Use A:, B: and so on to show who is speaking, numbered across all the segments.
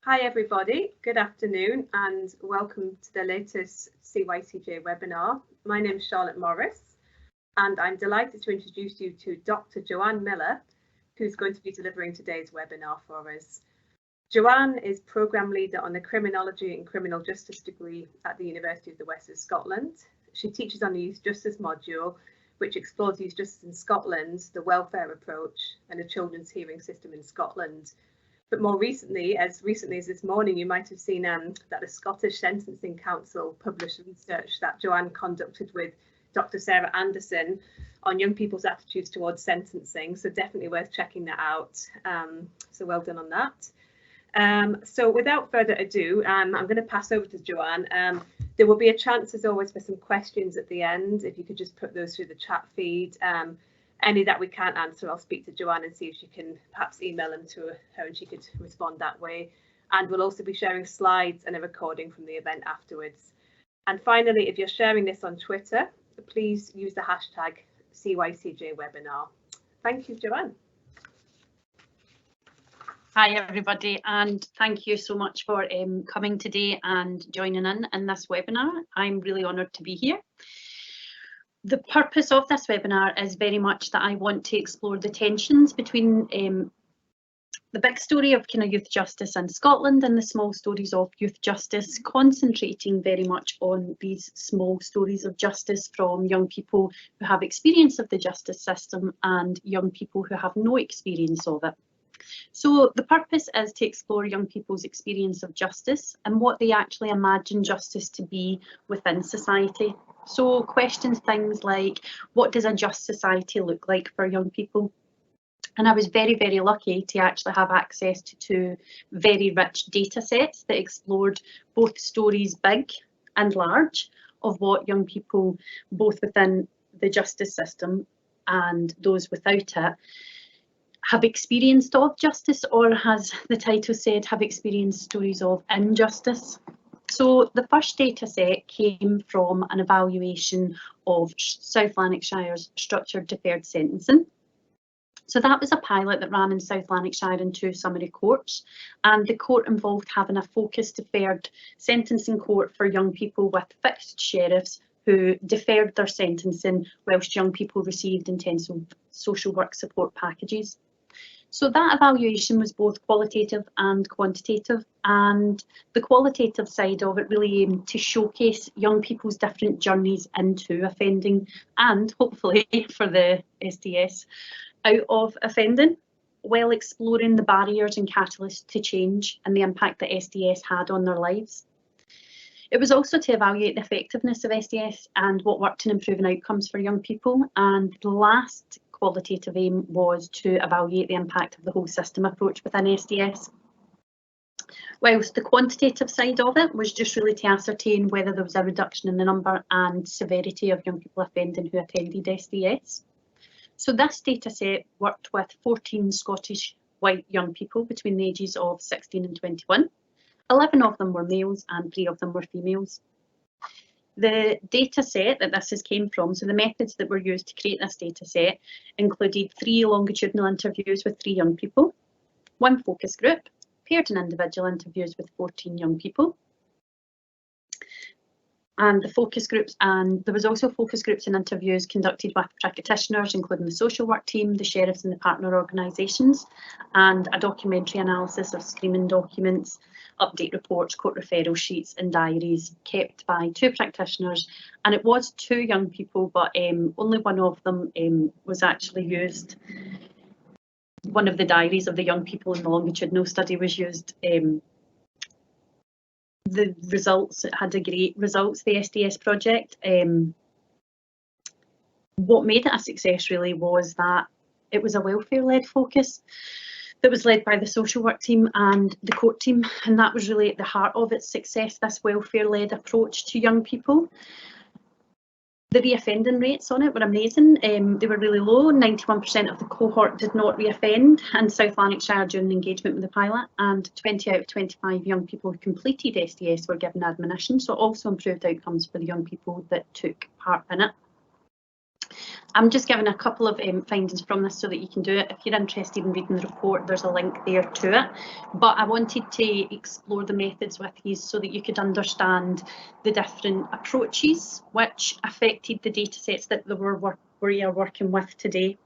A: Hi everybody, good afternoon and welcome to the latest CYCJ webinar. My name is Charlotte Morris and I'm delighted to introduce you to Dr. Johanne Miller, who's going to be delivering today's webinar for us. Johanne is Programme Leader on the Criminology and Criminal Justice degree at the University of the West of Scotland. She teaches on the Youth Justice module, which explores youth justice in Scotland, the welfare approach and the children's hearing system in Scotland. But more recently as this morning, you might have seen that the Scottish Sentencing Council published research that Johanne conducted with Dr. Sarah Anderson on young people's attitudes towards sentencing. So definitely worth checking that out. So well done on that. So without further ado, I'm going to pass over to Johanne. There will be a chance, as always, for some questions at the end. If you could just put those through the chat feed. Any that we can't answer, I'll speak to Johanne and see if she can perhaps email them to her and she could respond that way. And we'll also be sharing slides and a recording from the event afterwards. And finally, if you're sharing this on Twitter, please use the hashtag CYCJwebinar. Thank you, Johanne.
B: Hi everybody, and thank you so much for coming today and joining in this webinar. I'm really honoured to be here. The purpose of this webinar is very much that I want to explore the tensions between the big story of kind of youth justice in Scotland and the small stories of youth justice, concentrating very much on these small stories of justice from young people who have experience of the justice system and young people who have no experience of it. So the purpose is to explore young people's experience of justice and what they actually imagine justice to be within society. So questions things like, what does a just society look like for young people? And I was very, very lucky to actually have access to two very rich data sets that explored both stories big and large of what young people, both within the justice system and those without it, have experienced of justice, or as the title said, have experienced stories of injustice. So the first data set came from an evaluation of South Lanarkshire's structured deferred sentencing. So that was a pilot that ran in South Lanarkshire in 2 summary courts, and the court involved having a focused deferred sentencing court for young people with fixed sheriffs who deferred their sentencing whilst young people received intensive social work support packages. So that evaluation was both qualitative and quantitative, and the qualitative side of it really aimed to showcase young people's different journeys into offending and hopefully for the SDS out of offending, while exploring the barriers and catalysts to change and the impact that SDS had on their lives. It was also to evaluate the effectiveness of SDS and what worked in improving outcomes for young people, and the last qualitative aim was to evaluate the impact of the whole system approach within SDS. Whilst the quantitative side of it was just really to ascertain whether there was a reduction in the number and severity of young people offending who attended SDS. So this data set worked with 14 Scottish white young people between the ages of 16 and 21. 11 of them were males and 3 of them were females. The data set that this came from, so the methods that were used to create this data set, included 3 longitudinal interviews with 3 young people, 1 focus group, paired and individual interviews with 14 young people. And the focus groups, and there was also focus groups and interviews conducted with practitioners, including the social work team, the sheriffs and the partner organisations, and a documentary analysis of screening documents, update reports, court referral sheets and diaries kept by 2 practitioners. And it was 2 young people, but only one of them was actually used. One of the diaries of the young people in the longitudinal study was used. The results, it had a great results, the SDS project. What made it a success really was that it was a welfare-led focus that was led by the social work team and the court team, and that was really at the heart of its success, this welfare-led approach to young people. The reoffending rates on it were amazing. They were really low. 91% of the cohort did not reoffend in South Lanarkshire during engagement with the pilot, and 20 out of 25 young people who completed SDS were given admonition, so also improved outcomes for the young people that took part in it. I'm just giving a couple of findings from this so that you can do it. If you're interested in reading the report, there's a link there to it. But I wanted to explore the methods with you so that you could understand the different approaches which affected the data sets that we are working with today.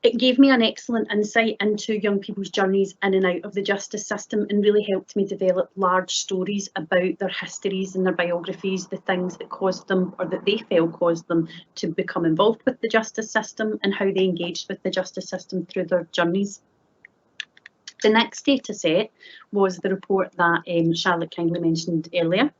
B: It gave me an excellent insight into young people's journeys in and out of the justice system and really helped me develop large stories about their histories and their biographies, the things that caused them or that they felt caused them to become involved with the justice system and how they engaged with the justice system through their journeys. The next data set was the report that Charlotte kindly mentioned earlier,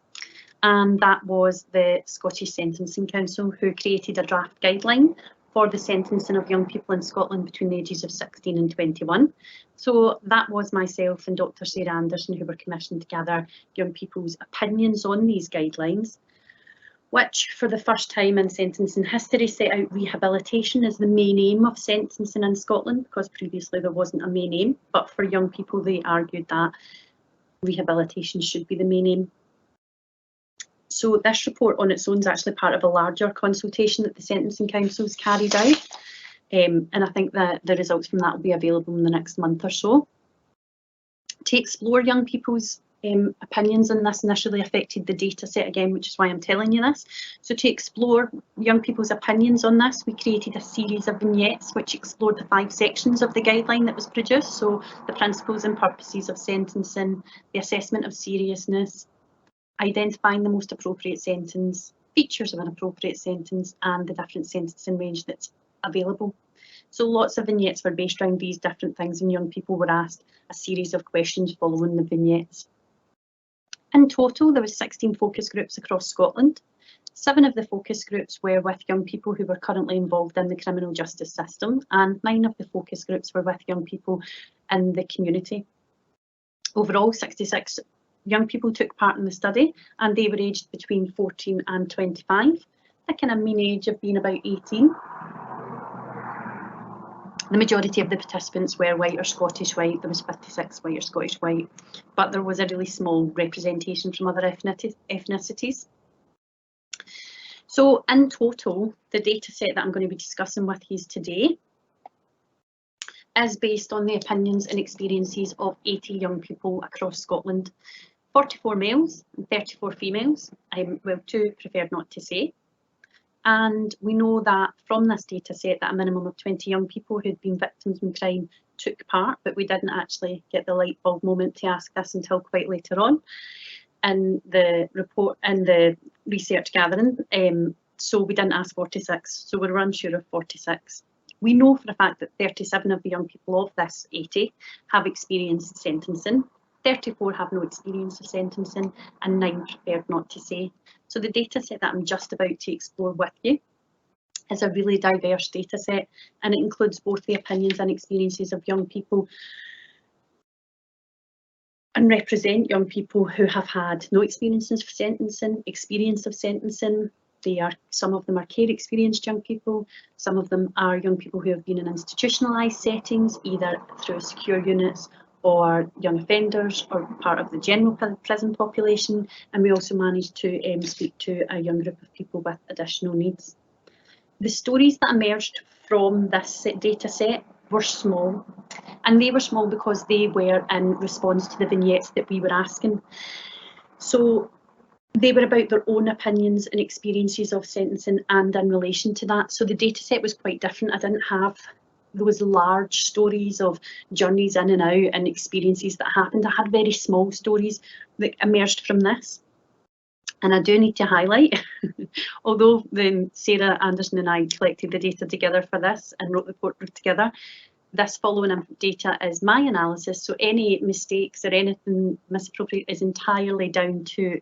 B: and that was the Scottish Sentencing Council, who created a draft guideline for the sentencing of young people in Scotland between the ages of 16 and 21. So that was myself and Dr. Sarah Anderson who were commissioned to gather young people's opinions on these guidelines, which for the first time in sentencing history set out rehabilitation as the main aim of sentencing in Scotland, because previously there wasn't a main aim, but for young people they argued that rehabilitation should be the main aim. So this report on its own is actually part of a larger consultation that the Sentencing Council's carried out, and I think that the results from that will be available in the next month or so. To explore young people's opinions on this initially affected the data set again, which is why I'm telling you this. So to explore young people's opinions on this, we created a series of vignettes which explored the 5 sections of the guideline that was produced. So the principles and purposes of sentencing, the assessment of seriousness, identifying the most appropriate sentence, features of an appropriate sentence, and the different sentencing range that's available. So lots of vignettes were based around these different things, and young people were asked a series of questions following the vignettes. In total, there were 16 focus groups across Scotland. 7 of the focus groups were with young people who were currently involved in the criminal justice system, and 9 of the focus groups were with young people in the community. Overall, 66 young people took part in the study, and they were aged between 14 and 25, the kind of mean age of being about 18. The majority of the participants were white or Scottish white. There was 56 white or Scottish white, but there was a really small representation from other ethnicities. So in total, the data set that I'm going to be discussing with you today is based on the opinions and experiences of 80 young people across Scotland. 44 males and 34 females, well, 2 preferred not to say. And we know that from this data set that a minimum of 20 young people who'd been victims of crime took part, but we didn't actually get the light bulb moment to ask this until quite later on in the report and the research gathering. So we didn't ask 46, so we were unsure of 46. We know for a fact that 37 of the young people of this 80 have experienced sentencing. 34 have no experience of sentencing, and 9 preferred not to say. So the data set that I'm just about to explore with you is a really diverse data set, and it includes both the opinions and experiences of young people and represent young people who have had no experiences of sentencing, experience of sentencing. Some of them are care experienced young people, some of them are young people who have been in institutionalised settings, either through secure units or young offenders or part of the general prison population, and we also managed to speak to a young group of people with additional needs. The stories that emerged from this data set were small, and they were small because they were in response to the vignettes that we were asking. So they were about their own opinions and experiences of sentencing and in relation to that. So the data set was quite different. I didn't have those large stories of journeys in and out and experiences that happened. I had very small stories that emerged from this. And I do need to highlight, although then Sarah Anderson and I collected the data together for this and wrote the report together, this following data is my analysis, so any mistakes or anything misappropriate is entirely down to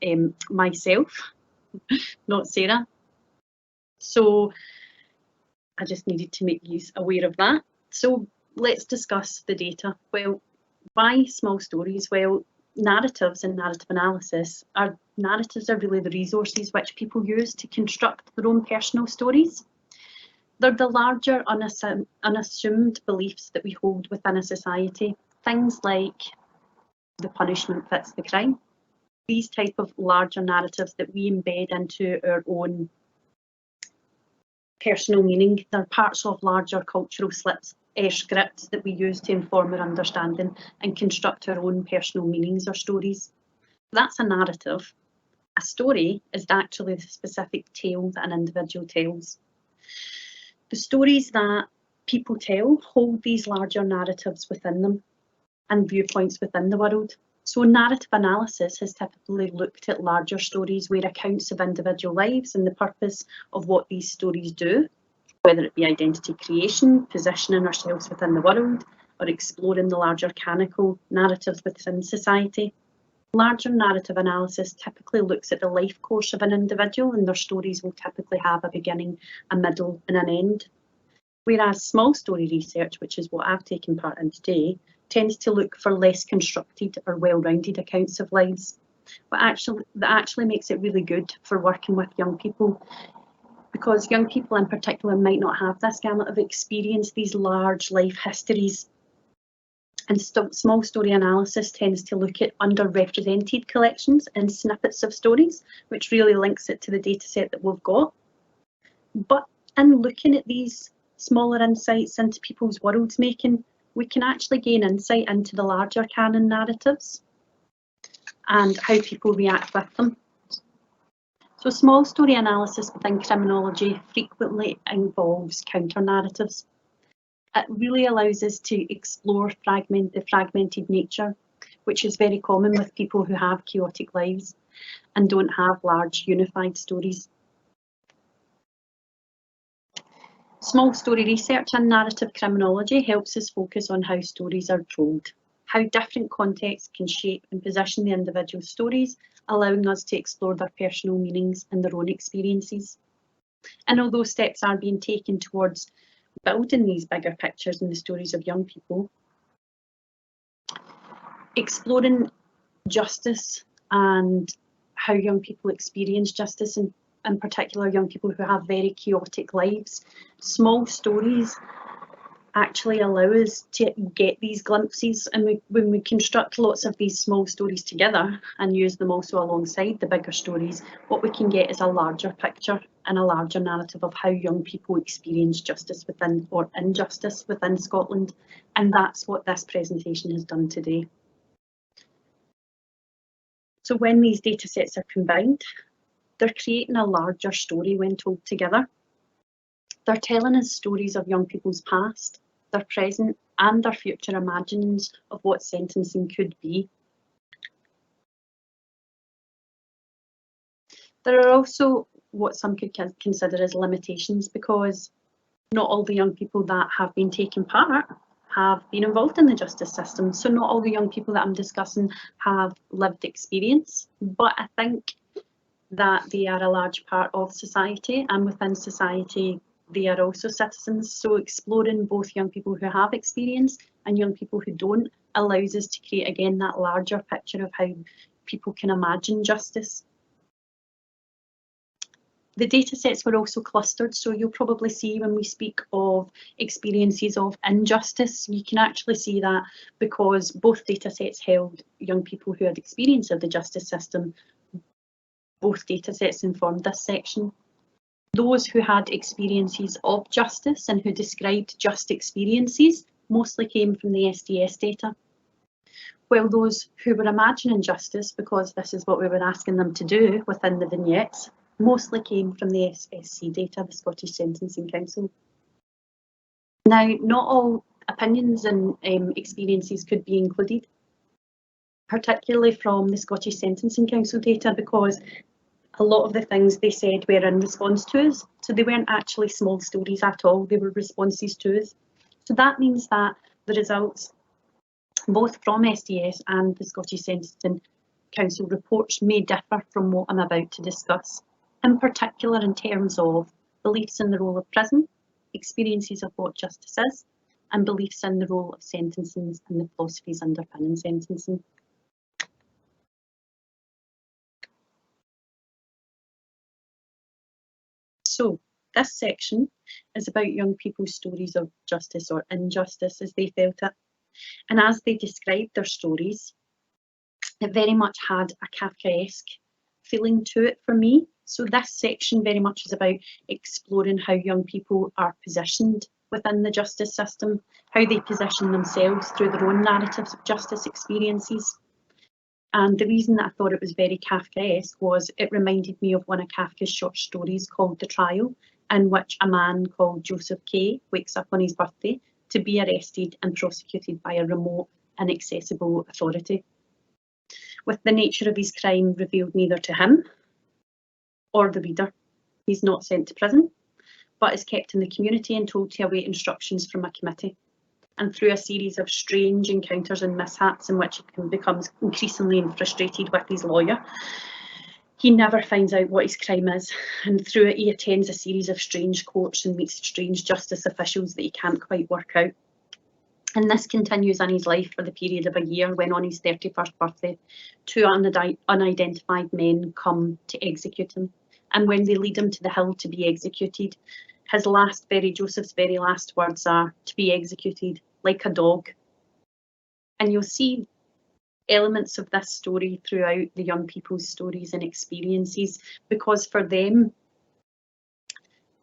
B: myself, not Sarah. So I just needed to make you aware of that. So let's discuss the data. Well, why small stories? Well, narratives and narrative analysis narratives are really the resources which people use to construct their own personal stories. They're the larger unassumed beliefs that we hold within a society. Things like the punishment fits the crime. These type of larger narratives that we embed into our own personal meaning. They're parts of larger cultural scripts that we use to inform our understanding and construct our own personal meanings or stories. That's a narrative. A story is actually the specific tale that an individual tells. The stories that people tell hold these larger narratives within them and viewpoints within the world. So narrative analysis has typically looked at larger stories where accounts of individual lives and the purpose of what these stories do, whether it be identity creation, positioning ourselves within the world, or exploring the larger canonical narratives within society. Larger narrative analysis typically looks at the life course of an individual, and their stories will typically have a beginning, a middle, and an end. Whereas small story research, which is what I've taken part in today, tends to look for less constructed or well-rounded accounts of lives. But that actually makes it really good for working with young people, because young people in particular might not have this gamut of experience, these large life histories. And small story analysis tends to look at underrepresented collections and snippets of stories, which really links it to the data set that we've got. But in looking at these smaller insights into people's worlds making, we can actually gain insight into the larger canon narratives and how people react with them. So small story analysis within criminology frequently involves counter-narratives. It really allows us to explore the fragmented nature, which is very common with people who have chaotic lives and don't have large unified stories. Small story research and narrative criminology helps us focus on how stories are told, how different contexts can shape and position the individual stories, allowing us to explore their personal meanings and their own experiences. And although steps are being taken towards building these bigger pictures in the stories of young people, exploring justice and how young people experience justice, and in particular young people who have very chaotic lives, small stories actually allow us to get these glimpses. And when we construct lots of these small stories together and use them also alongside the bigger stories, what we can get is a larger picture and a larger narrative of how young people experience justice within or injustice within Scotland. And that's what this presentation has done today. So when these data sets are combined, they're creating a larger story when told together. They're telling us stories of young people's past, their present and their future imaginings of what sentencing could be. There are also what some could consider as limitations, because not all the young people that have been taking part have been involved in the justice system. So not all the young people that I'm discussing have lived experience, but I think that they are a large part of society, and within society they are also citizens. So exploring both young people who have experience and young people who don't allows us to create again that larger picture of how people can imagine justice. The data sets were also clustered, so you'll probably see when we speak of experiences of injustice, you can actually see that because both data sets held young people who had experience of the justice system, both data sets informed this section. Those who had experiences of justice and who described just experiences mostly came from the SDS data, while those who were imagining justice, because this is what we were asking them to do within the vignettes, mostly came from the SSC data, the Scottish Sentencing Council. Now, not all opinions and experiences could be included, particularly from the Scottish Sentencing Council data, because a lot of the things they said were in response to us. So they weren't actually small stories at all, they were responses to us. So that means that the results, both from SDS and the Scottish Sentencing Council reports, may differ from what I'm about to discuss, in particular in terms of beliefs in the role of prison, experiences of what justice is, and beliefs in the role of sentencing and the philosophies underpinning sentencing. So this section is about young people's stories of justice or injustice as they felt it. And as they described their stories, it very much had a Kafkaesque feeling to it for me. So this section very much is about exploring how young people are positioned within the justice system, how they position themselves through their own narratives of justice experiences. And the reason that I thought it was very Kafkaesque was it reminded me of one of Kafka's short stories called The Trial, in which a man called Joseph K. wakes up on his birthday to be arrested and prosecuted by a remote, inaccessible authority, with the nature of his crime revealed neither to him or the reader. He's not sent to prison, but is kept in the community and told to await instructions from a committee. And through a series of strange encounters and mishaps in which he becomes increasingly frustrated with his lawyer, he never finds out what his crime is, and through it he attends a series of strange courts and meets strange justice officials that he can't quite work out. And this continues in his life for the period of a year, when on his 31st birthday, two unidentified men come to execute him. And when they lead him to the hill to be executed, Joseph's very last words are, "to be executed like a dog." And you'll see elements of this story throughout the young people's stories and experiences, because for them,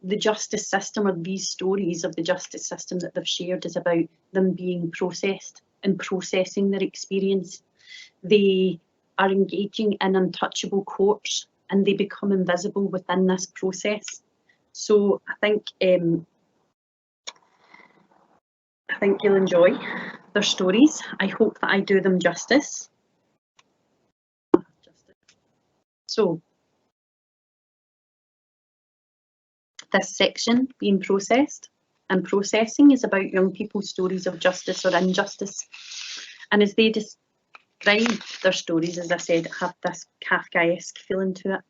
B: the justice system, or these stories of the justice system that they've shared, is about them being processed and processing their experience. They are engaging in untouchable courts and they become invisible within this process. So I think you'll enjoy their stories. I hope that I do them justice. So this section, being processed and processing, is about young people's stories of justice or injustice. And as they describe their stories, as I said, have this Kafkaesque feeling to it.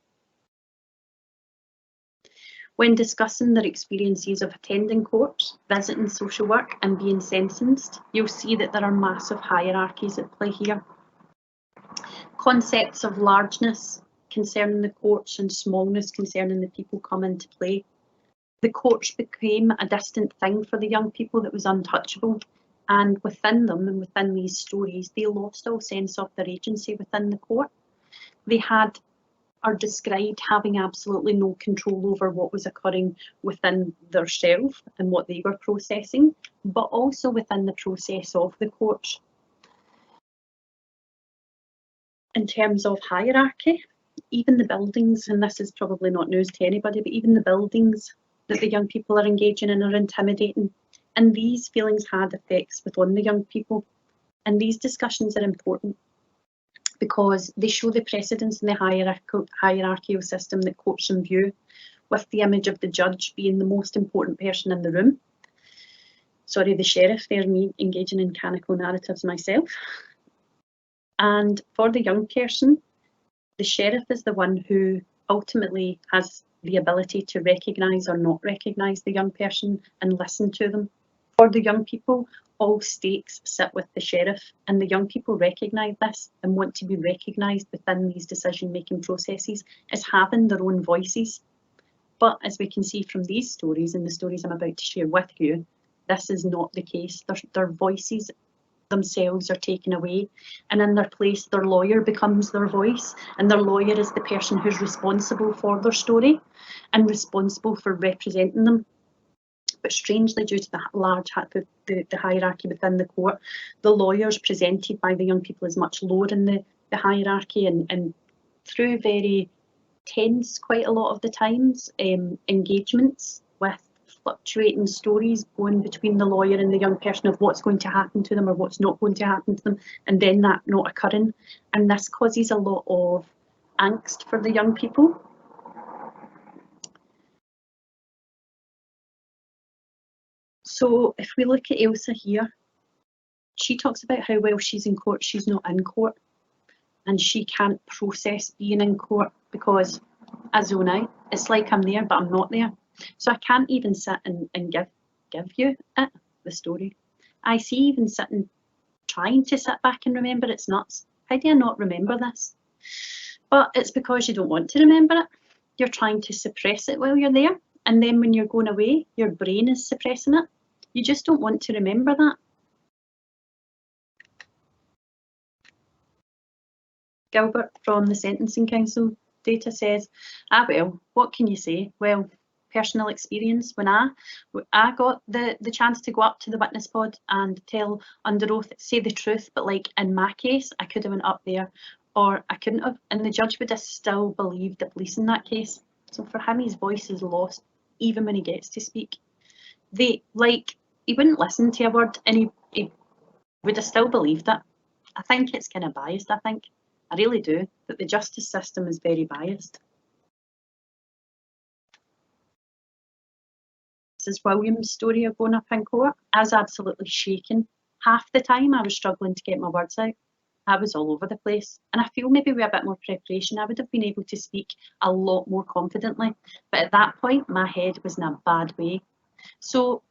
B: When discussing their experiences of attending courts, visiting social work and being sentenced, you'll see that there are massive hierarchies at play here. Concepts of largeness concerning the courts and smallness concerning the people come into play. The courts became a distant thing for the young people that was untouchable, and within them and within these stories, they lost all sense of their agency within the court. They are described having absolutely no control over what was occurring within their self and what they were processing, but also within the process of the court. In terms of hierarchy, even the buildings, and this is probably not news to anybody, but even the buildings that the young people are engaging in are intimidating, and these feelings had effects on the young people. And these discussions are important because they show the precedence in the hierarchical system that courts imbue, with the image of the judge being the most important person in the room. Sorry, the sheriff, there's me engaging in canonical narratives myself. And for the young person, the sheriff is the one who ultimately has the ability to recognise or not recognise the young person and listen to them. For the young people, all stakes sit with the sheriff, and the young people recognise this and want to be recognised within these decision-making processes as having their own voices. But as we can see from these stories and the stories I'm about to share with you, this is not the case. Their voices themselves are taken away, and in their place their lawyer becomes their voice, and their lawyer is the person who's responsible for their story and responsible for representing them. But strangely, due to the large the hierarchy within the court, the lawyers presented by the young people is much lower in the hierarchy, and through very tense, quite a lot of the times, engagements with fluctuating stories going between the lawyer and the young person of what's going to happen to them or what's not going to happen to them, and then that not occurring. And this causes a lot of angst for the young people. So if we look at Elsa here, she talks about how while she's in court, she's not in court, and she can't process being in court because, as Zonai, it's like I'm there, but I'm not there. So I can't even sit and give you the story. I see even trying to sit back and remember, it's nuts. How do I not remember this? But it's because you don't want to remember it. You're trying to suppress it while you're there. And then when you're going away, your brain is suppressing it. You just don't want to remember that. Gilbert from the Sentencing Council data says, ah well, what can you say? Well, personal experience, when I got the chance to go up to the witness pod and tell under oath, say the truth, but like in my case, I could have went up there or I couldn't have, and the judge would have still believed the police in that case. So for him, his voice is lost even when he gets to speak. He wouldn't listen to a word and he would have still believed it. I think it's kind of biased, I really do, that the justice system is very biased. This is William's story of going up in court. I was absolutely shaking. Half the time I was struggling to get my words out. I was all over the place. And I feel maybe with a bit more preparation, I would have been able to speak a lot more confidently. But at that point, my head was in a bad way. So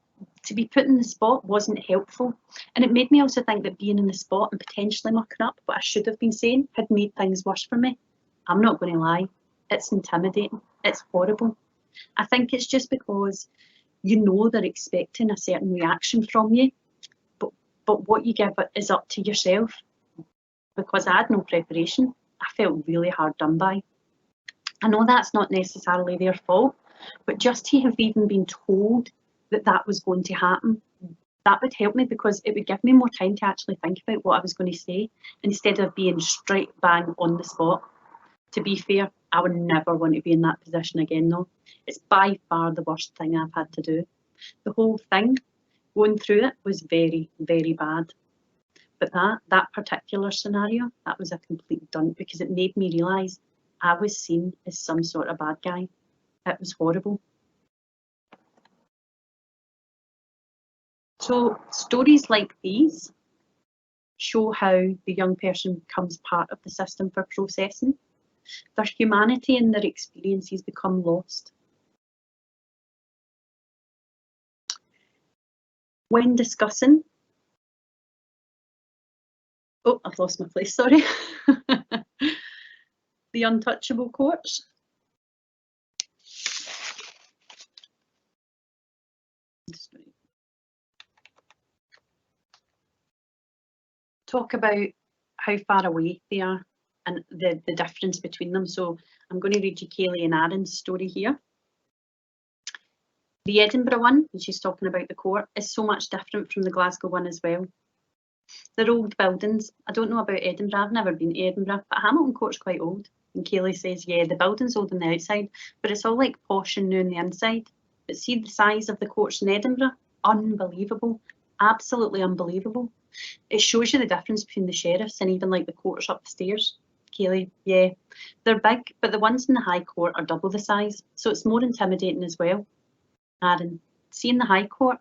B: to be put in the spot wasn't helpful. And it made me also think that being in the spot and potentially mucking up what I should have been saying had made things worse for me. I'm not going to lie. It's intimidating. It's horrible. I think it's just because you know they're expecting a certain reaction from you, but what you give it is up to yourself. Because I had no preparation, I felt really hard done by. I know that's not necessarily their fault, but just to have even been told that that was going to happen, that would help me because it would give me more time to actually think about what I was going to say instead of being straight bang on the spot. To be fair, I would never want to be in that position again though. It's by far the worst thing I've had to do. The whole thing, going through it, was very, very bad. But that particular scenario, that was a complete dunt because it made me realise I was seen as some sort of bad guy. It was horrible. So stories like these show how the young person becomes part of the system for processing. Their humanity and their experiences become lost. When discussing, oh, I've lost my place, sorry. The untouchable courts. Talk about how far away they are and the difference between them. So I'm going to read you Kaylee and Aaron's story here. The Edinburgh one, and she's talking about the court, is so much different from the Glasgow one as well. They're old buildings. I don't know about Edinburgh, I've never been to Edinburgh, but Hamilton Court's quite old. And Kaylee says, yeah, the building's old on the outside, but it's all like posh and new on the inside. But see the size of the courts in Edinburgh? Unbelievable, absolutely unbelievable. It shows you the difference between the sheriffs and even like the courts up the stairs. Kaylee, yeah, they're big, but the ones in the High Court are double the size, so it's more intimidating as well. Aaron, see in the High Court,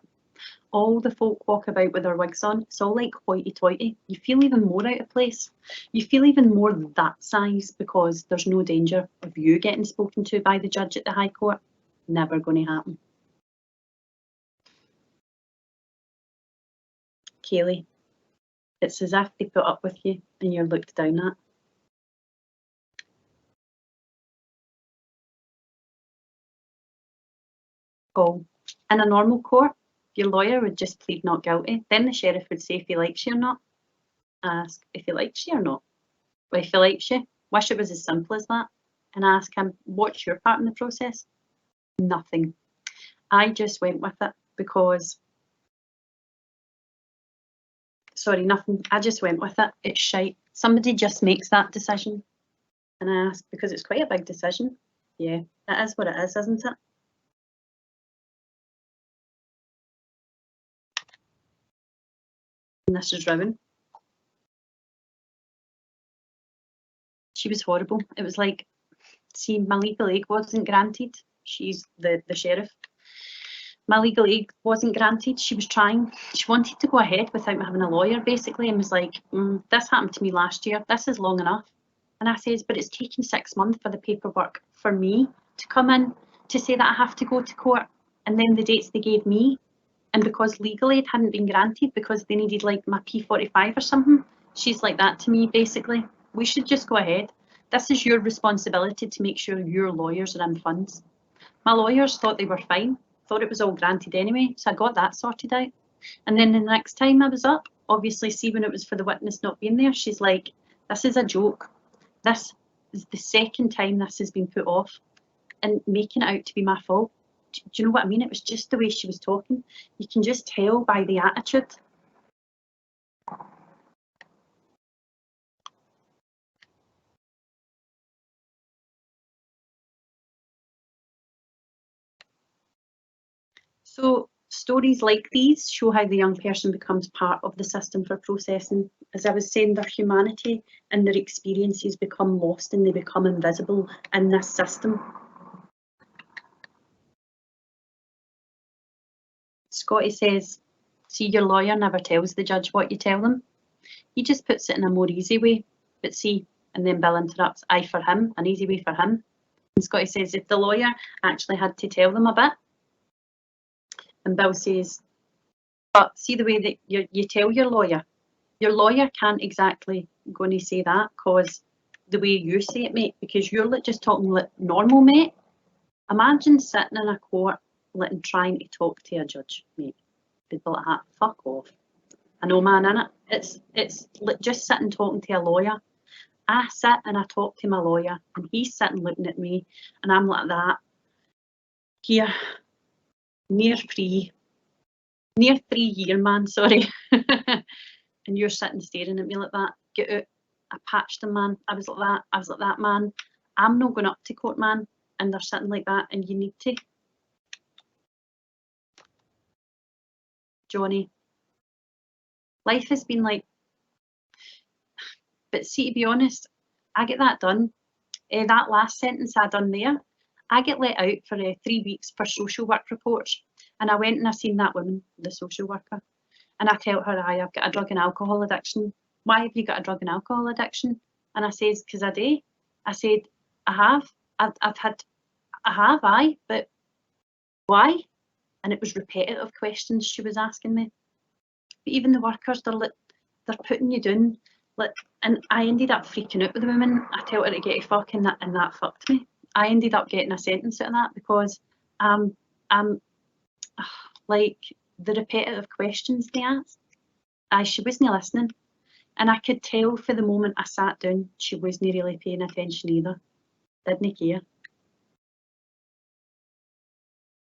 B: all the folk walk about with their wigs on. It's all like hoity-toity. You feel even more out of place. You feel even more that size because there's no danger of you getting spoken to by the judge at the High Court. Never going to happen. Kaylee, it's as if they put up with you and you're looked down at. Oh, in a normal court, your lawyer would just plead not guilty. Then the sheriff would say if he likes you or not. Ask if he likes you or not. Well, if he likes you, wish it was as simple as that. And ask him, what's your part in the process? Nothing. I just went with it because, sorry, nothing. I just went with it. It's shite. Somebody just makes that decision. And I ask, because it's quite a big decision. Yeah, it is what it is, isn't it? And this is Rowan. She was horrible. It was like, see, my legal aid wasn't granted. She's the sheriff. My legal aid wasn't granted. She was trying. She wanted to go ahead without having a lawyer, basically, and was like, this happened to me last year. This is long enough. And I says, but it's taken 6 months for the paperwork for me to come in to say that I have to go to court. And then the dates they gave me, and because legal aid hadn't been granted because they needed like my P45 or something, she's like that to me, basically. We should just go ahead. This is your responsibility to make sure your lawyers are in funds. My lawyers thought they were fine, thought it was all granted anyway, so I got that sorted out. And then the next time I was up, obviously see when it was for the witness not being there, she's like, this is a joke. This is the second time this has been put off, and making it out to be my fault. Do you know what I mean? It was just the way she was talking. You can just tell by the attitude. So stories like these show how the young person becomes part of the system for processing. As I was saying, their humanity and their experiences become lost and they become invisible in this system. Scotty says, see, your lawyer never tells the judge what you tell them. He just puts it in a more easy way. But see, and then Bill interrupts, aye for him, an easy way for him. And Scotty says, if the lawyer actually had to tell them a bit. And Bill says, but see the way that you tell your lawyer can't exactly going to say that, because the way you say it, mate, because you're just talking like normal, mate. Imagine sitting in a court and trying to talk to a judge, mate. They'd be like that, fuck off. I know, man, innit? It's like just sitting talking to a lawyer. I sit and I talk to my lawyer and he's sitting looking at me and I'm like that. Here, near 3 year, man, sorry. And you're sitting staring at me like that. Get out. I patched him, man. I was like that, man. I'm not going up to court, man. And they're sitting like that and you need to. Johnny, life has been like, but see, to be honest, I get that done. That last sentence I done there, I get let out for 3 weeks for social work reports. And I went and I seen that woman, the social worker, and I tell her, I've got a drug and alcohol addiction. Why have you got a drug and alcohol addiction? And I says, because I do. I said, I have. But why? And it was repetitive questions she was asking me. But even the workers, they're putting you down. And I ended up freaking out with the woman. I tell her to get a fuck and that fucked me. I ended up getting a sentence out of that because like the repetitive questions they asked. She wasn't listening. And I could tell for the moment I sat down, she wasn't really paying attention either. Didn't care.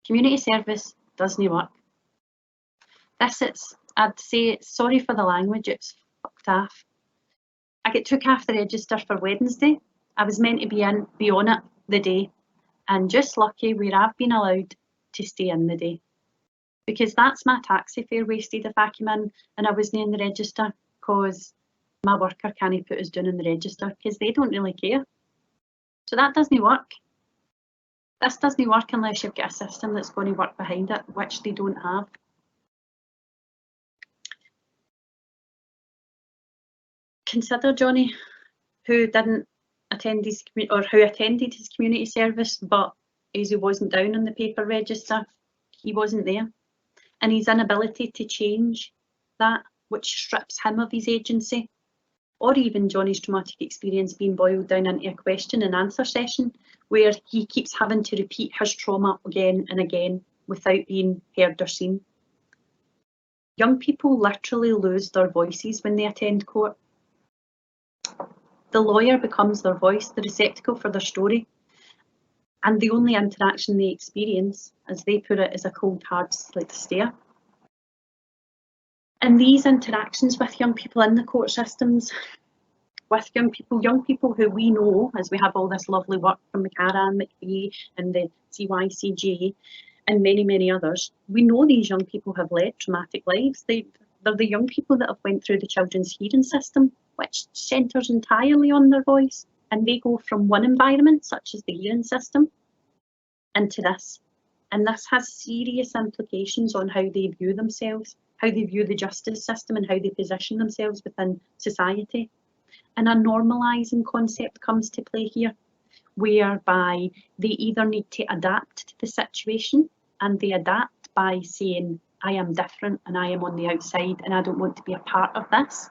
B: Community service doesn't work. I'd say, sorry for the language, it's fucked off. I get took off the register for Wednesday. I was meant to be on it the day, and just lucky where I've been allowed to stay in the day. Because that's my taxi fare wasted if I came in and I wasn't in the register, because my worker can't put us down in the register because they don't really care. So that doesn't work. This doesn't work unless you've got a system that's going to work behind it, which they don't have. Consider Johnny, who didn't attend his who attended his community service, but as he wasn't down on the paper register, he wasn't there. And his inability to change that, which strips him of his agency, or even Johnny's traumatic experience being boiled down into a question and answer session where he keeps having to repeat his trauma again and again without being heard or seen. Young people literally lose their voices when they attend court. The lawyer becomes their voice, the receptacle for their story, and the only interaction they experience, as they put it, is a cold, hard stare. And these interactions with young people in the court systems, with young people who we know, as we have all this lovely work from McCara and McVie and the CYCJ and many, many others, we know these young people have led traumatic lives. They're the young people that have went through the children's hearing system, which centres entirely on their voice, and they go from one environment, such as the hearing system, into this. And this has serious implications on how they view themselves, how they view the justice system, and how they position themselves within society. And a normalising concept comes to play here, whereby they either need to adapt to the situation, and they adapt by saying, I am different and I am on the outside and I don't want to be a part of this.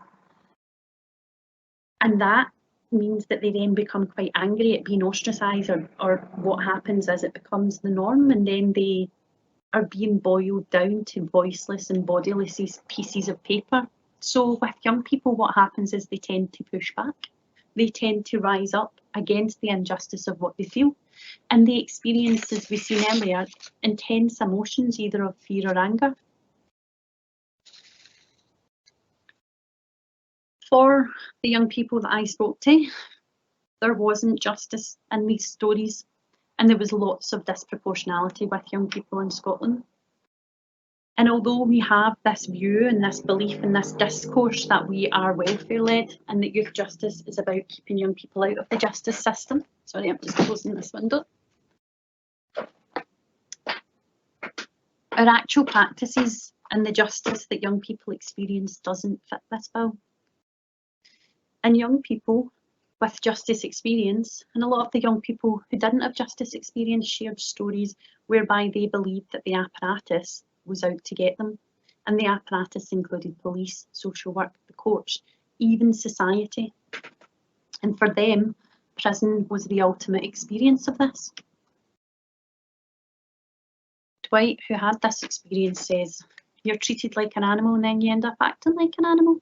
B: And that means that they then become quite angry at being ostracised, or what happens is it becomes the norm, and then they are being boiled down to voiceless and bodiless pieces of paper. So with young people, what happens is they tend to push back. They tend to rise up against the injustice of what they feel, and they experience, as we've seen earlier, intense emotions, either of fear or anger. For the young people that I spoke to, there wasn't justice in these stories, and there was lots of disproportionality with young people in Scotland. And although we have this view and this belief and this discourse that we are welfare-led and that youth justice is about keeping young people out of the justice system. Sorry, I'm just closing this window. Our actual practices and the justice that young people experience doesn't fit this bill. And young people with justice experience, and a lot of the young people who didn't have justice experience shared stories whereby they believed that the apparatus was out to get them, and the apparatus included police, social work, the courts, even society. And for them, prison was the ultimate experience of this. Dwight, who had this experience, says, "You're treated like an animal and then you end up acting like an animal."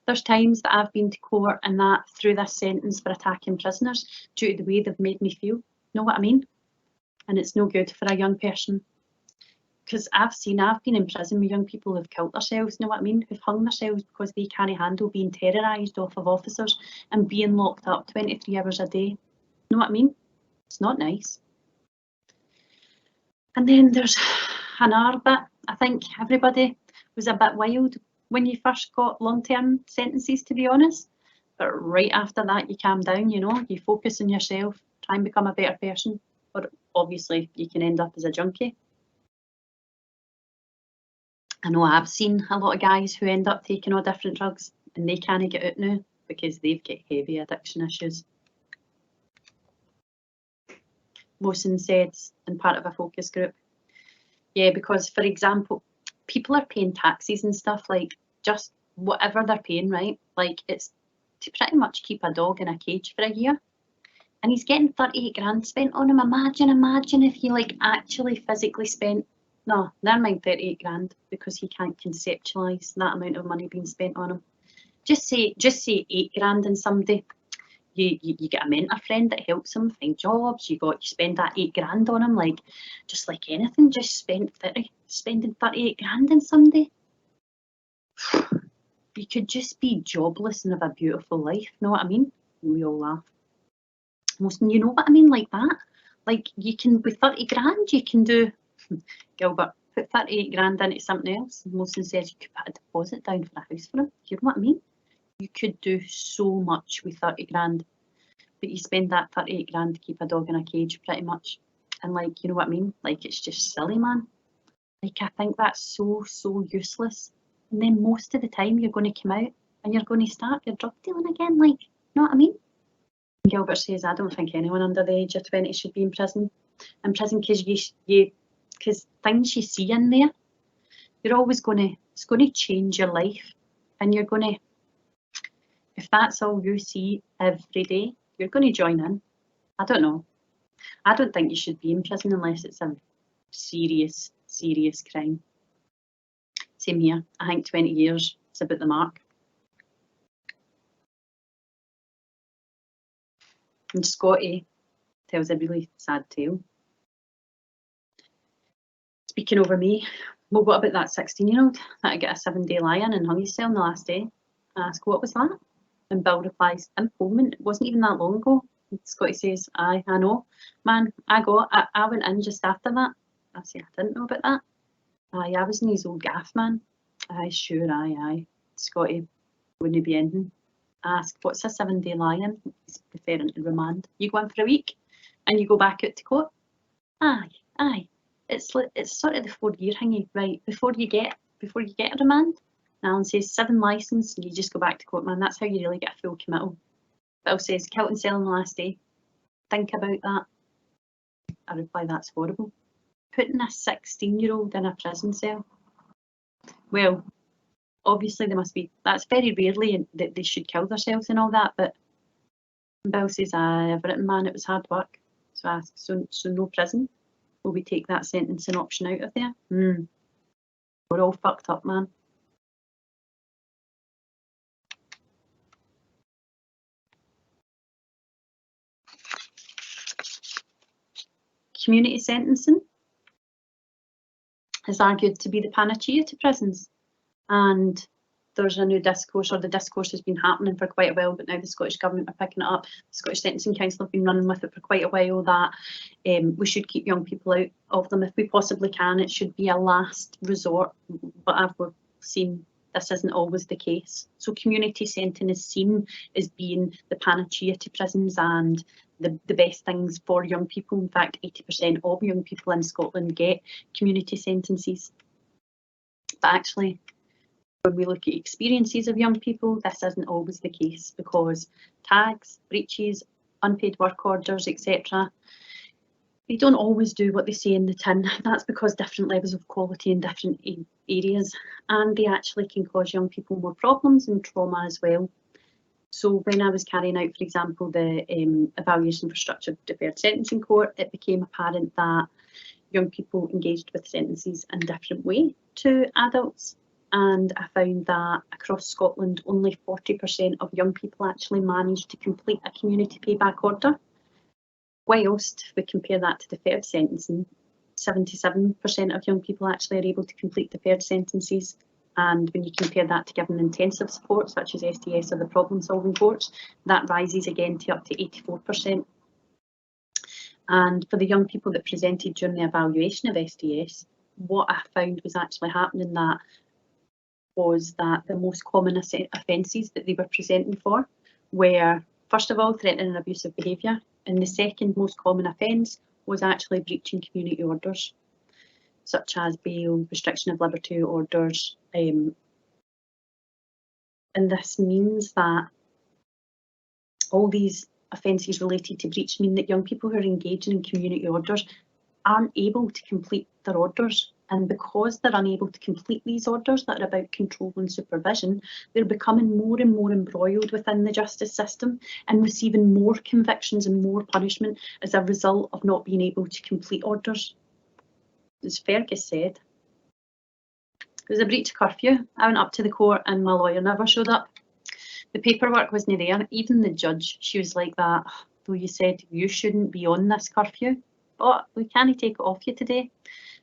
B: There's times that I've been to court and that through this sentence for attacking prisoners due to the way they've made me feel. Know what I mean? And it's no good for a young person. Because I've been in prison with young people who've killed themselves, know what I mean? Who've hung themselves because they can't handle being terrorised off of officers and being locked up 23 hours a day. Know what I mean? It's not nice. And then there's another bit. I think everybody was a bit wild when you first got long-term sentences, to be honest. But right after that, you calm down, you know, you focus on yourself, try and become a better person. Or obviously, you can end up as a junkie. I know I've seen a lot of guys who end up taking all different drugs and they can't get out now because they've got heavy addiction issues. Mosen said in part of a focus group, yeah, because for example, people are paying taxes and stuff, like just whatever they're paying, right? Like it's to pretty much keep a dog in a cage for a year. And he's getting 38 grand spent on him. Imagine if he like actually physically spent, no, never mind 38 grand, because he can't conceptualise that amount of money being spent on him. Just say 8 grand and somebody, you get a mentor friend that helps him find jobs, you spend that 8 grand on him, like just like anything, just spending 38 grand on somebody. You could just be jobless and have a beautiful life, know what I mean? And we all laugh. Most, you know what I mean, like that? Like you can, with 30 grand, you can do, Gilbert, put 38 grand into something else. Mosen says you could put a deposit down for a house for him. You know what I mean? You could do so much with 30 grand, but you spend that 38 grand to keep a dog in a cage pretty much. And like, you know what I mean? Like it's just silly, man. Like I think that's so useless. And then most of the time you're going to come out and you're going to start your drug dealing again. Like, you know what I mean? Gilbert says, I don't think anyone under the age of 20 should be in prison. Because things you see in there, you're always it's going to change your life. And you're going to, if that's all you see every day, you're going to join in. I don't know. I don't think you should be in prison unless it's a serious crime. Same here. I think 20 years is about the mark. And Scotty tells a really sad tale. Speaking over me, well, what about that 16-year-old that I got a 7-day lie-in and hung himself on the last day? I ask, what was that? And Bill replies, employment. It wasn't even that long ago. And Scotty says, aye, I know. Man, I went in just after that. I say, I didn't know about that. Aye, I was in his old gaff, man. Aye, sure, aye. Scotty, wouldn't be ending. Ask, what's a 7-day lie-in? He's preferring to remand. You go in for a week and you go back out to court? Aye. It's sort of the 4-year thingy, right? Before you get a remand. Alan says 7 licence and you just go back to court, man. That's how you really get a full committal. Bill says, kill and sell on the last day. Think about that. I reply, that's horrible. Putting a 16-year-old in a prison cell. Well, obviously there must be, that's very rarely that they should kill themselves and all that, but Bill says, I've written, man, it was hard work. So I ask, so no prison? Will we take that sentencing option out of there? We're all fucked up, man. Community sentencing is argued to be the panacea to prisons, and there's a new discourse, or the discourse has been happening for quite a while, but now the Scottish Government are picking it up. The Scottish Sentencing Council have been running with it for quite a while, that we should keep young people out of them if we possibly can. It should be a last resort, but as we've seen, this isn't always the case. So community sentencing is seen as being the panacea to prisons and the best things for young people. In fact, 80% of young people in Scotland get community sentences. But actually, when we look at experiences of young people, this isn't always the case, because tags, breaches, unpaid work orders, etc., they don't always do what they say in the tin. That's because different levels of quality in different areas, and they actually can cause young people more problems and trauma as well. So when I was carrying out, for example, the evaluation for structured deferred sentencing court, it became apparent that young people engaged with sentences in a different way to adults. And I found that across Scotland, only 40% of young people actually managed to complete a community payback order. Whilst if we compare that to deferred sentencing, 77% of young people actually are able to complete deferred sentences. And when you compare that to given intensive support, such as SDS or the problem-solving courts, that rises again to up to 84%. And for the young people that presented during the evaluation of SDS, what I found was actually happening was that the most common offences that they were presenting for were, first of all, threatening and abusive behaviour, and the second most common offence was actually breaching community orders, such as bail, restriction of liberty orders, and this means that all these offences related to breach mean that young people who are engaging in community orders aren't able to complete their orders. And because they're unable to complete these orders that are about control and supervision, they're becoming more and more embroiled within the justice system and receiving more convictions and more punishment as a result of not being able to complete orders. As Fergus said, it was a breach of curfew. I went up to the court and my lawyer never showed up. The paperwork wasn't there. Even the judge, she was like that, though you said you shouldn't be on this curfew, but we can't take it off you today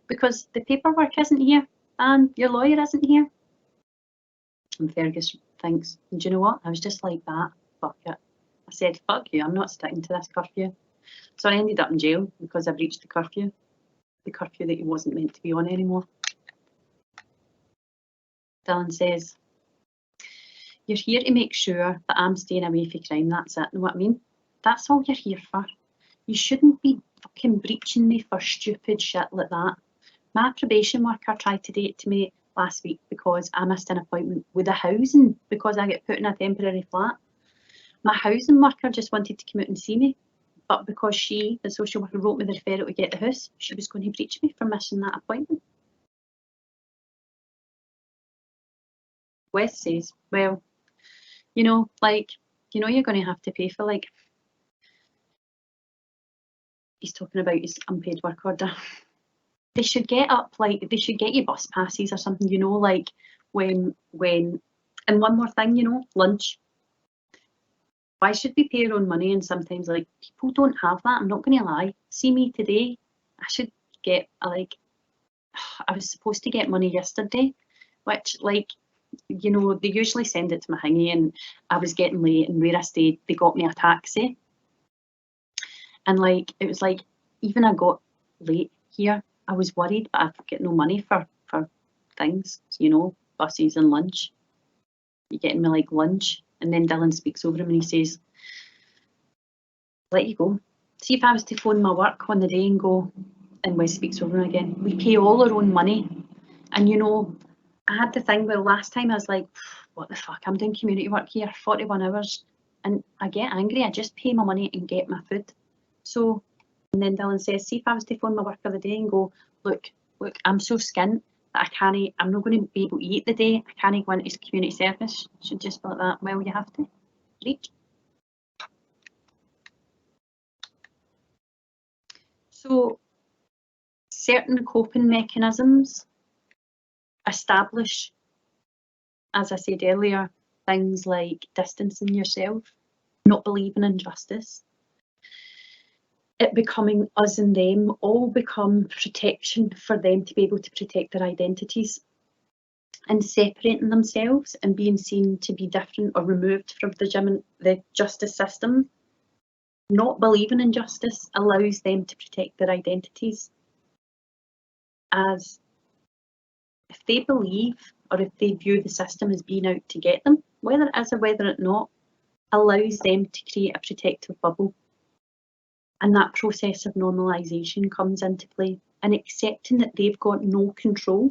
B: because the paperwork isn't here and your lawyer isn't here. And Fergus thinks, do you know what? I was just like that. Fuck it. I said, fuck you, I'm not sticking to this curfew. So I ended up in jail because I breached the curfew that he wasn't meant to be on anymore. Dylan says, you're here to make sure that I'm staying away from crime, that's it. Know what I mean? That's all you're here for. You shouldn't be fucking breaching me for stupid shit like that. My probation worker tried to date to me last week because I missed an appointment with a housing because I get put in a temporary flat. My housing worker just wanted to come out and see me, but because she, the social worker, wrote me the referral to get the house, she was going to breach me for missing that appointment. Wes says, well, you know, like, you know, you're going to have to pay for, like, he's talking about his unpaid work order. They should get up, like, they should get you bus passes or something, you know, like when, and one more thing, you know, lunch. Why should we pay our own money? And sometimes, like, people don't have that. I'm not going to lie. See me today, I should get, like, I was supposed to get money yesterday, which, like, you know, they usually send it to my thingy, and I was getting late, and where I stayed, they got me a taxi. And, like, it was like, even I got late here, I was worried, but I've got no money for things, you know, buses and lunch. You're getting me, like, lunch. And then Dylan speaks over him and he says, let you go. See if I was to phone my work on the day and go, and Wes speaks over him again, we pay all our own money. And, you know, I had the thing, well, last time I was like, what the fuck, I'm doing community work here, 41 hours. And I get angry, I just pay my money and get my food. So, and then Dylan says, see if I was to phone my work of the day and go, look, I'm so skint that I'm not going to be able to eat the day, I can't go into community service. Should just be like that, well, you have to reach. So, certain coping mechanisms establish, as I said earlier, things like distancing yourself, not believing in justice. it becoming us and them, all become protection for them to be able to protect their identities, and separating themselves and being seen to be different or removed from the justice system. Not believing in justice allows them to protect their identities, as if they believe or if they view the system as being out to get them, whether it is or whether it not, allows them to create a protective bubble. And that process of normalisation comes into play, and accepting that they've got no control,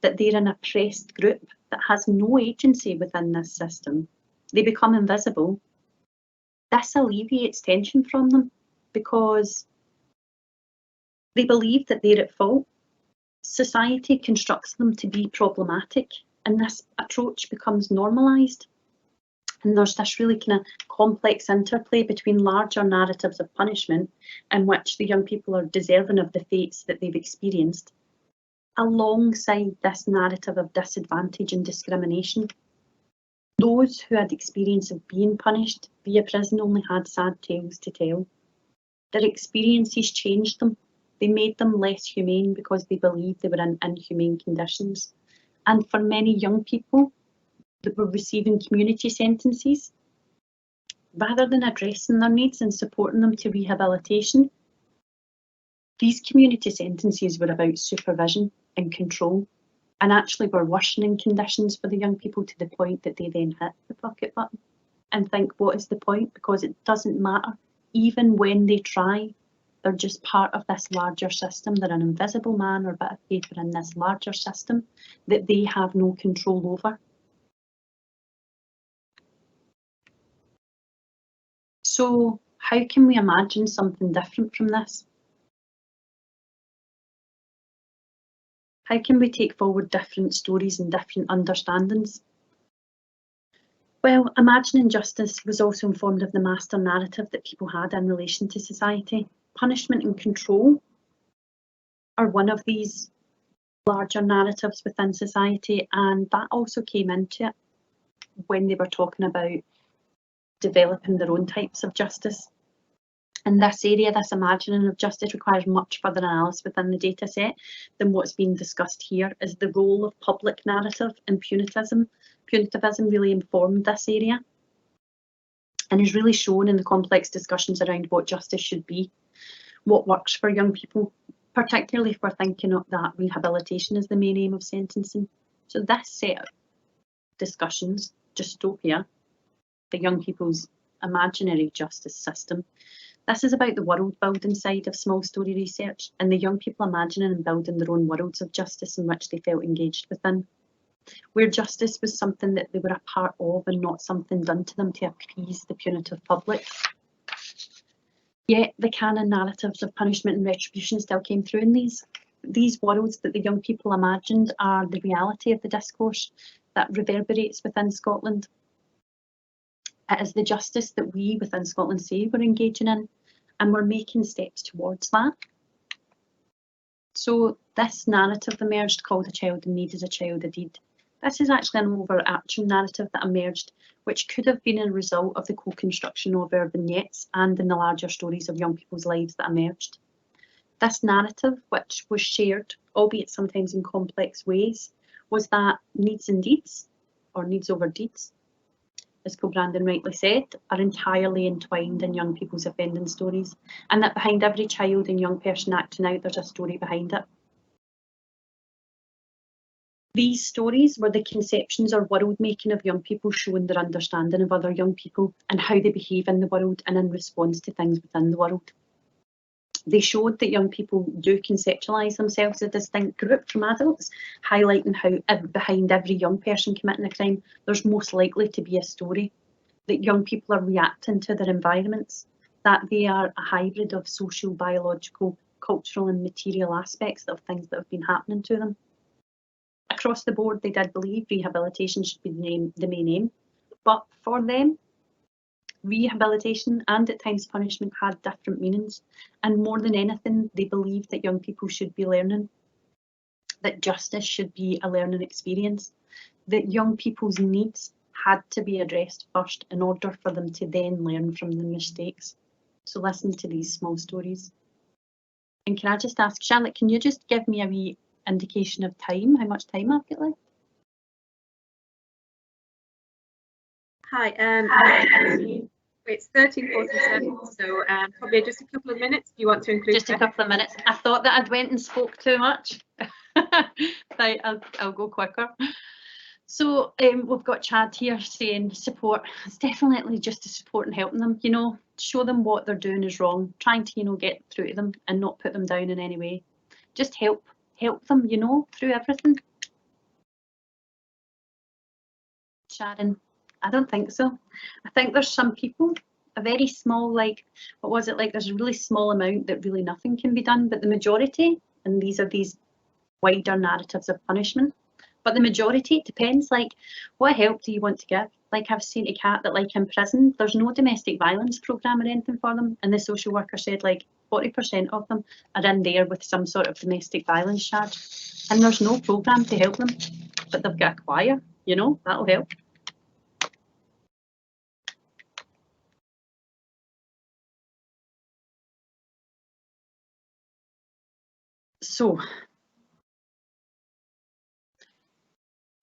B: that they're an oppressed group that has no agency within this system. They become invisible. This alleviates tension from them because they believe that they're at fault. Society constructs them to be problematic, and this approach becomes normalised. And there's this really kind of complex interplay between larger narratives of punishment in which the young people are deserving of the fates that they've experienced, alongside this narrative of disadvantage and discrimination. Those who had experience of being punished via prison only had sad tales to tell. Their experiences changed them. They made them less humane because they believed they were in inhumane conditions. And for many young people that were receiving community sentences, rather than addressing their needs and supporting them to rehabilitation, these community sentences were about supervision and control, and actually were worsening conditions for the young people to the point that they then hit the bucket button and think, what is the point? Because it doesn't matter. Even when they try, they're just part of this larger system. They're an invisible man or bit of paper in this larger system that they have no control over. So how can we imagine something different from this? How can we take forward different stories and different understandings? Well, imagining justice was also informed of the master narrative that people had in relation to society. Punishment and control are one of these larger narratives within society, and that also came into it when they were talking about developing their own types of justice. In this area, this imagining of justice requires much further analysis within the data set than what's been discussed here, as the role of public narrative and punitivism really informed this area and is really shown in the complex discussions around what justice should be, what works for young people, particularly if we're thinking of that rehabilitation as the main aim of sentencing. So this set of discussions, dystopia, the young people's imaginary justice system, this is about the world building side of small story research and the young people imagining and building their own worlds of justice in which they felt engaged within, where justice was something that they were a part of and not something done to them to appease the punitive public. Yet the canon narratives of punishment and retribution still came through in these worlds that the young people imagined are the reality of the discourse that reverberates within Scotland. It is the justice that we within Scotland say we're engaging in, and we're making steps towards that. So this narrative emerged called A Child in Need is a Child a Deed. This is actually an overarching narrative that emerged, which could have been a result of the co-construction of our vignettes and in the larger stories of young people's lives that emerged. This narrative, which was shared, albeit sometimes in complex ways, was that needs and deeds, or needs over deeds, as Co-Brandon rightly said, are entirely entwined in young people's offending stories, and that behind every child and young person acting out, there's a story behind it. These stories were the conceptions or world making of young people, showing their understanding of other young people and how they behave in the world and in response to things within the world. They showed that young people do conceptualise themselves as a distinct group from adults, highlighting how behind every young person committing a crime, there's most likely to be a story, that young people are reacting to their environments, that they are a hybrid of social, biological, cultural and material aspects of things that have been happening to them. Across the board, they did believe rehabilitation should be the main aim, but for them, rehabilitation and at times punishment had different meanings, and more than anything they believed that young people should be learning, that justice should be a learning experience, that young people's needs had to be addressed first in order for them to then learn from the mistakes. So listen to these small stories. And can I just ask, Charlotte, can you just give me a wee indication of time, how much time I've got left?
A: Hi, it's 13:47, so probably just a couple of minutes. Do you want to include?
B: Just a couple of minutes. I thought that I'd went and spoke too much. Right, I'll go quicker. So we've got Chad here saying support. It's definitely just to support and helping them, you know, show them what they're doing is wrong, trying to, you know, get through to them and not put them down in any way. Just help them, you know, through everything. Sharon, I don't think so. I think there's some people, a very small, like, what was it, like there's a really small amount that really nothing can be done, but the majority, and these are these wider narratives of punishment, but the majority, it depends, like what help do you want to give? Like I've seen a cat that, like, in prison, there's no domestic violence programme or anything for them, and the social worker said like 40% of them are in there with some sort of domestic violence charge, and there's no programme to help them, but they've got a choir, you know, that'll help. So,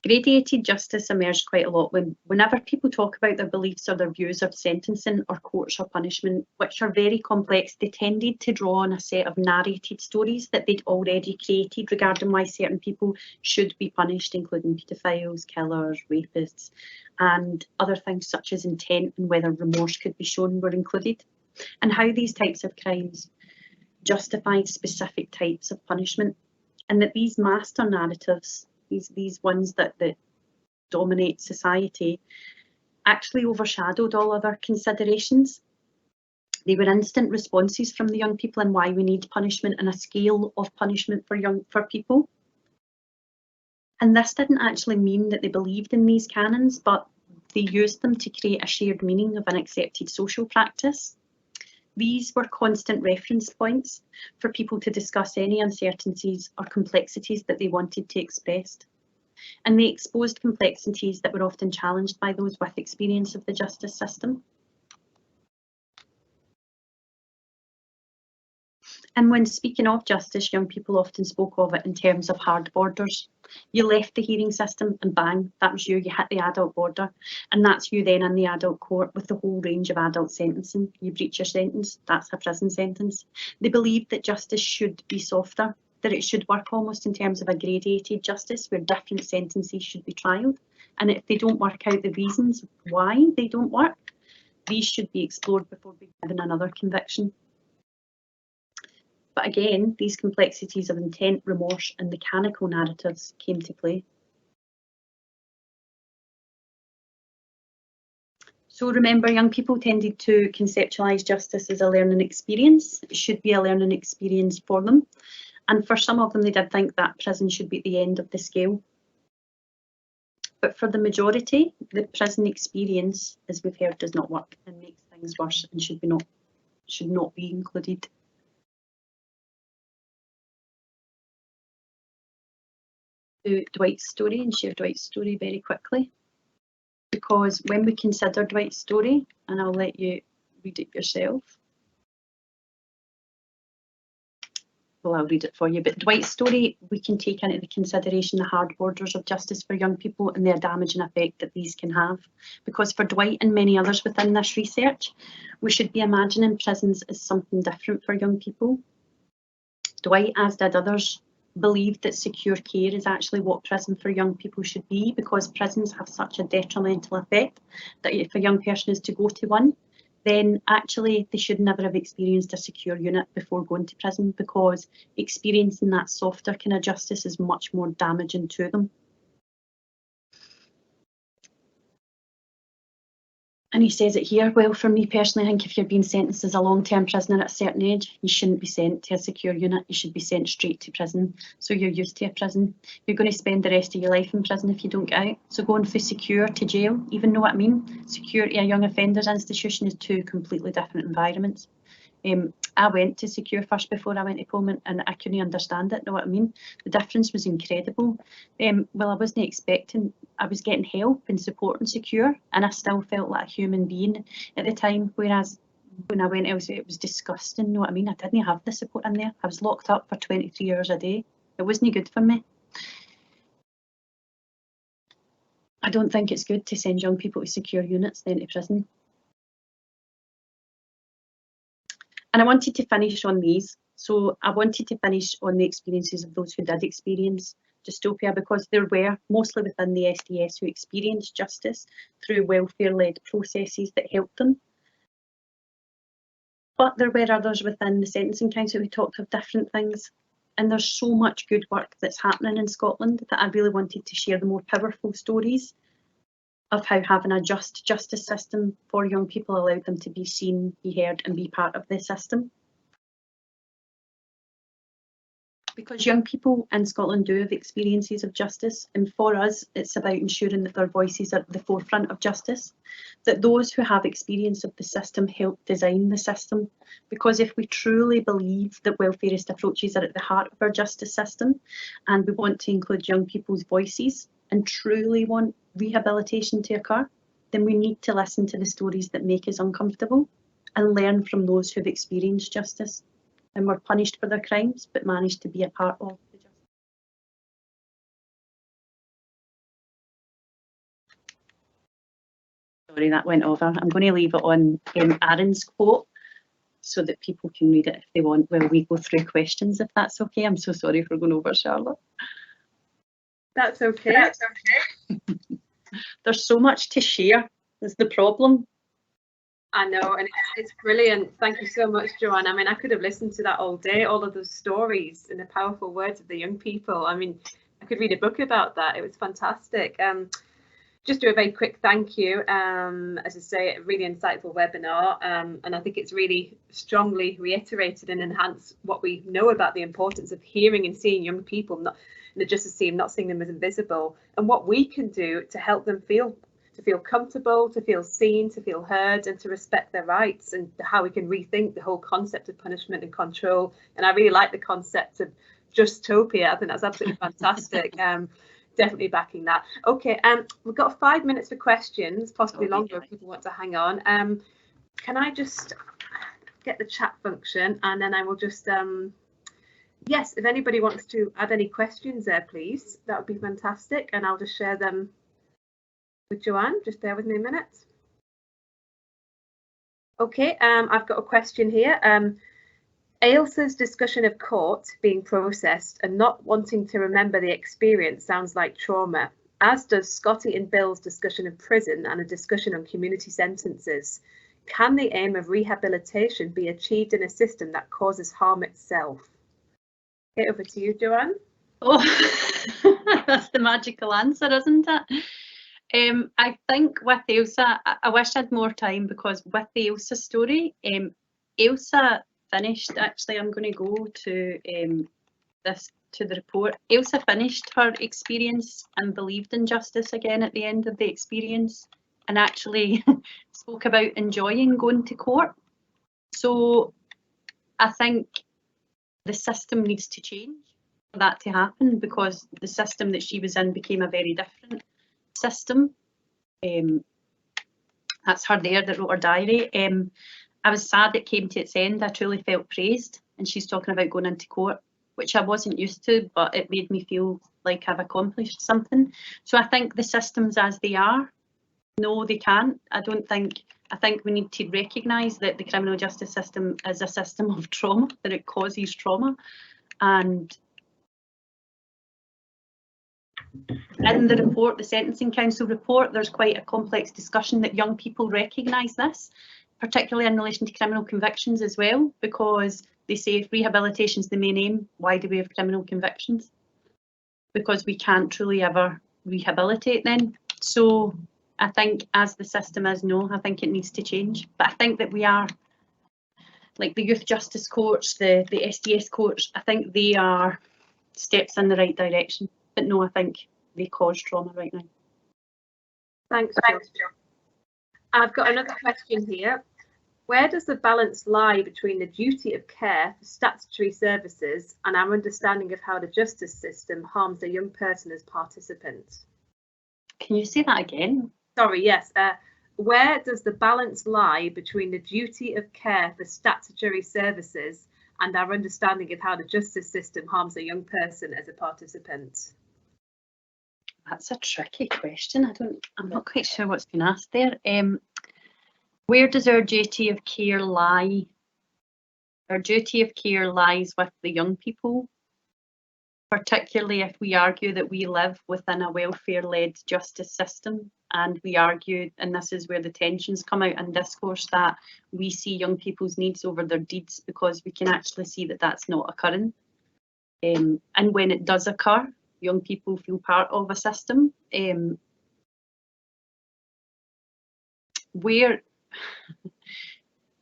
B: gradated justice emerged quite a lot whenever people talk about their beliefs or their views of sentencing or courts or punishment, which are very complex. They tended to draw on a set of narrated stories that they'd already created regarding why certain people should be punished, including paedophiles, killers, rapists, and other things such as intent and whether remorse could be shown were included, and how these types of crimes justified specific types of punishment, and that these master narratives, these ones that dominate society, actually overshadowed all other considerations. They were instant responses from the young people and why we need punishment and a scale of punishment for people. And this didn't actually mean that they believed in these canons, but they used them to create a shared meaning of an accepted social practice. These were constant reference points for people to discuss any uncertainties or complexities that they wanted to express. And they exposed complexities that were often challenged by those with experience of the justice system. And when speaking of justice, young people often spoke of it in terms of hard borders. You left the hearing system and bang, that was you hit the adult border. And that's you then in the adult court with the whole range of adult sentencing. You breach your sentence, that's a prison sentence. They believed that justice should be softer, that it should work almost in terms of a gradated justice where different sentences should be trialled. And if they don't work out the reasons why they don't work, these should be explored before being given another conviction. But again, these complexities of intent, remorse, and mechanical narratives came to play. So remember, young people tended to conceptualise justice as a learning experience. It should be a learning experience for them. And for some of them, they did think that prison should be at the end of the scale. But for the majority, the prison experience, as we've heard, does not work and makes things worse and should not be included. Dwight's story and share Dwight's story very quickly, because when we consider Dwight's story, and I'll let you read it yourself. Well, I'll read it for you, but Dwight's story, we can take into the consideration the hard borders of justice for young people and their damaging effect that these can have. Because for Dwight and many others within this research, we should be imagining prisons as something different for young people. Dwight, as did others, believed that secure care is actually what prison for young people should be, because prisons have such a detrimental effect that if a young person is to go to one, then actually they should never have experienced a secure unit before going to prison, because experiencing that softer kind of justice is much more damaging to them. And he says it here, well, for me personally, I think if you're being sentenced as a long-term prisoner at a certain age, you shouldn't be sent to a secure unit, you should be sent straight to prison. So you're used to a prison. You're going to spend the rest of your life in prison if you don't get out. So going from secure to jail, even know what I mean? Secure to a young offenders institution is two completely different environments. I went to secure first before I went to Pullman, and I couldn't understand it, know what I mean? The difference was incredible. Well, I wasn't expecting, I was getting help and support in secure, and I still felt like a human being at the time, whereas when I went elsewhere, it was disgusting. You know what I mean? I didn't have the support in there. I was locked up for 23 hours a day. It wasn't good for me. I don't think it's good to send young people to secure units then to prison. And I wanted to finish on these. So I wanted to finish on the experiences of those who did experience dystopia, because there were, mostly within the SDS, who experienced justice through welfare-led processes that helped them. But there were others within the Sentencing Council who talked of different things. And there's so much good work that's happening in Scotland that I really wanted to share the more powerful stories of how having a just justice system for young people allowed them to be seen, be heard and be part of the system. Because young people in Scotland do have experiences of justice, and for us it's about ensuring that their voices are at the forefront of justice, that those who have experience of the system help design the system. Because if we truly believe that welfarist approaches are at the heart of our justice system, and we want to include young people's voices and truly want rehabilitation to occur, then we need to listen to the stories that make us uncomfortable and learn from those who've experienced justice and were punished for their crimes but managed to be a part of the justice. Sorry, that went over. I'm going to leave it on Aaron's quote so that people can read it if they want while we go through questions, if that's okay. I'm so sorry for going over, Charlotte.
A: That's okay. That's okay.
B: There's so much to share. That's the problem.
A: I know, and it's brilliant. Thank you so much, Joanne. I mean, I could have listened to that all day, all of those stories and the powerful words of the young people. I mean, I could read a book about that. It was fantastic. Just do a very quick thank you. As I say, a really insightful webinar, and I think it's really strongly reiterated and enhanced what we know about the importance of hearing and seeing young people, not in the justice team, not seeing them as invisible, and what we can do to help them feel comfortable, to feel seen, to feel heard, and to respect their rights, and how we can rethink the whole concept of punishment and control. And I really like the concept of justopia. I think that's absolutely fantastic. Definitely backing that. Okay, we've got 5 minutes for questions, possibly longer if people want to hang on. Can I just get the chat function, and then I will just yes, if anybody wants to add any questions there, please, that would be fantastic, and I'll just share them with Joanne. Just bear with me a minute. Okay, I've got a question here. Ailsa's discussion of court being processed and not wanting to remember the experience sounds like trauma, as does Scotty and Bill's discussion of prison and a discussion on community sentences. Can the aim of rehabilitation be achieved in a system that causes harm itself? Okay, over to you, Joanne.
B: Oh, that's the magical answer, isn't it? I think with Ailsa, I wish I had more time, because with the Ailsa story, Ailsa finished, actually I'm going to go to the report. Ailsa finished her experience and believed in justice again at the end of the experience, and actually spoke about enjoying going to court. So I think the system needs to change for that to happen, because the system that she was in became a very different system. That's her there that wrote her diary. I was sad it came to its end. I truly felt praised, and she's talking about going into court, which I wasn't used to, but it made me feel like I've accomplished something. So I think the systems as they are, no, they can't. I think we need to recognise that the criminal justice system is a system of trauma, that it causes trauma. And in the report, the Sentencing Council report, there's quite a complex discussion that young people recognise this, particularly in relation to criminal convictions as well, because they say if rehabilitation is the main aim, why do we have criminal convictions? Because we can't truly ever rehabilitate then. So I think as the system is, no, I think it needs to change. But I think that we are, like the youth justice courts, the SDS courts, I think they are steps in the right direction. But no, I think they cause trauma right now.
A: Thanks, Jo. I've got another question here. Where does the balance lie between the duty of care for statutory services and our understanding of how the justice system harms a young person as participant?
B: Can you say that again?
A: Sorry, yes. where does the balance lie between the duty of care for statutory services and our understanding of how the justice system harms a young person as a participant?
B: That's a tricky question. I'm not quite sure what's been asked there. Where does our duty of care lie? Our duty of care lies with the young people, particularly if we argue that we live within a welfare-led justice system, and we argue, and this is where the tensions come out in discourse, that we see young people's needs over their deeds, because we can actually see that that's not occurring. And when it does occur, young people feel part of a system.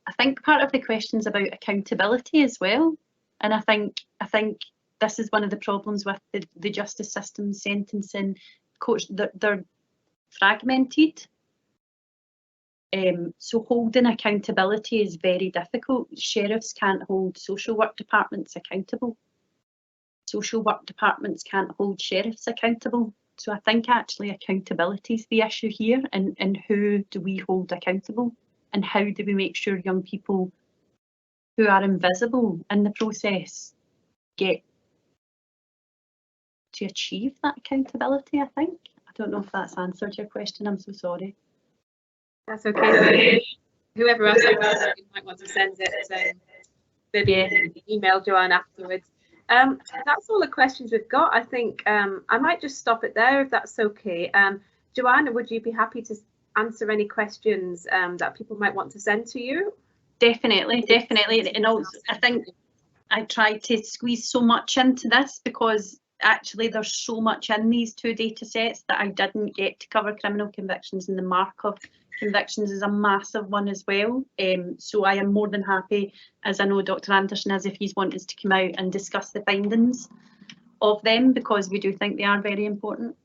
B: I think part of the question is about accountability as well, and I think this is one of the problems with the justice system sentencing courts. They're fragmented. So holding accountability is very difficult. Sheriffs can't hold social work departments accountable. Social work departments can't hold sheriffs accountable. So I think actually accountability is the issue here, and who do we hold accountable, and how do we make sure young people who are invisible in the process get to achieve that accountability, I think. I don't know if that's answered your question, I'm so sorry.
A: That's okay. Whoever else might want to send it, maybe email Joanne afterwards. That's all the questions we've got. I think I might just stop it there if that's okay. Joanne, would you be happy to answer any questions that people might want to send to you?
B: Definitely. And also, I think I tried to squeeze so much into this because actually there's so much in these two data sets that I didn't get to cover. Criminal convictions and the mark of convictions is a massive one as well. So I am more than happy, as I know Dr. Anderson is, if he's wanted to come out and discuss the findings of them, because we do think they are very important.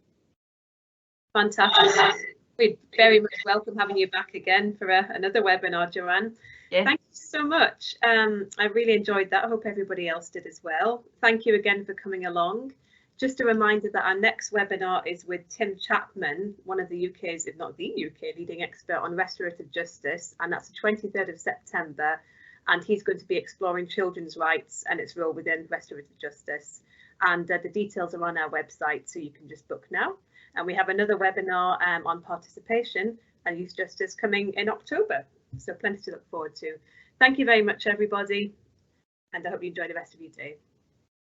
A: Fantastic. We very much welcome having you back again for another webinar, Joanne. Yeah. Thank you so much. I really enjoyed that. I hope everybody else did as well. Thank you again for coming along. Just a reminder that our next webinar is with Tim Chapman, one of the UK's, if not the UK, leading expert on restorative justice, and that's the 23rd of September, and he's going to be exploring children's rights and its role within restorative justice. And the details are on our website, so you can just book now. And we have another webinar on participation and youth justice coming in October, so plenty to look forward to. Thank you very much, everybody, and I hope you enjoy the rest of your day.